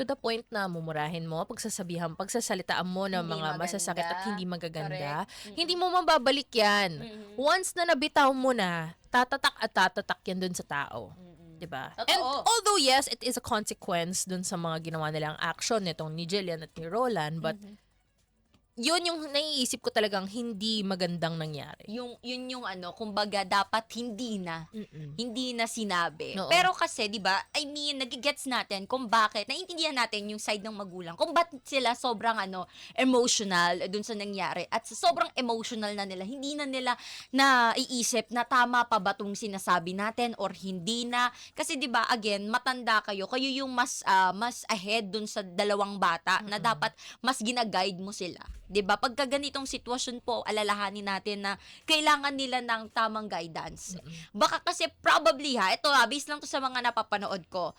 To the point na mumurahin mo, pagsasalitaan mo ng Hindi mga masasakit at maganda. hindi magaganda, Correct. hindi mo mababalik yan. Mm. Once na nabitaw mo na, tatatak at tatatak yan dun sa tao. Mm. 'Di ba? And Totoo. although yes, it is a consequence dun sa mga ginawa nilang action nitong ni Jillian at ni Roland, but yun yung naiisip ko talagang hindi magandang nangyari. Yun yung ano, kumbaga dapat hindi na. Mm-mm. Hindi na sinabi. Oo. Pero kasi, 'di ba? I mean, nagigets natin kung bakit, naiintindihan natin yung side ng magulang. Kung bakit sila sobrang emotional dun sa nangyari at sa sobrang emotional na nila, hindi na nila naiisip na tama pa ba tong sinasabi natin or hindi na. Kasi 'di ba, again, matanda kayo yung mas ahead dun sa dalawang bata na dapat mas gina-guide mo sila. 'Di ba? Pagka ganitong sitwasyon po, alalahanin natin na kailangan nila ng tamang guidance. Baka kasi probably ito based lang to sa mga napapanood ko.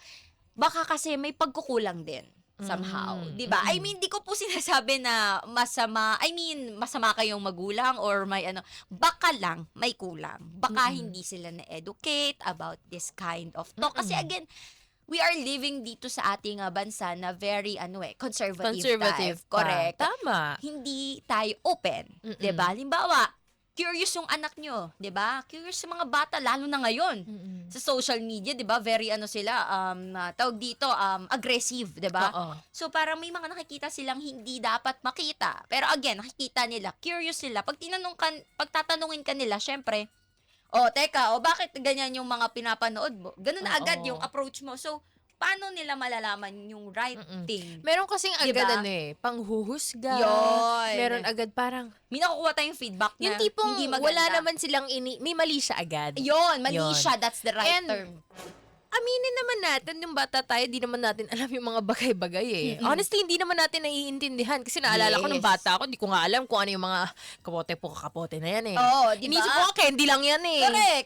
Baka kasi may pagkukulang din somehow, 'di ba? I mean, di ko po sinasabi na masama, I mean, masama kayong magulang or may baka lang may kulang. Baka hindi sila na-educate about this kind of talk. Kasi again, we are living dito sa ating bansa na very conservative type. Pa. Correct. Tama. Hindi tayo open, 'di ba? Halimbawa, curious yung anak nyo, 'di ba? Curious yung mga bata lalo na ngayon. Sa social media, 'di ba? Very sila tawag dito aggressive, 'di ba? Oo. So parang may mga nakikita silang hindi dapat makita. Pero again, nakikita nila, curious sila. Pag tatanungin ka nila, syempre, teka, bakit ganyan yung mga pinapanood mo? Ganun na agad Oo. yung approach mo. So, paano nila malalaman yung right thing? Meron kasing Diba? agad panghuhusga. Yun. Meron agad parang, May nakukuha tayong feedback na yung tipong hindi maganda. wala naman silang may mali siya agad. Yun, mali Yun. siya. That's the right And, term. Aminin naman natin, yung bata tayo, di naman natin alam yung mga bagay-bagay Honestly, hindi naman natin naiintindihan. Kasi naalala ko nung Yes. bata ako, di ko nga alam kung ano yung mga kapote na yan Oo, diba? Inisip ko, candy lang yan Correct.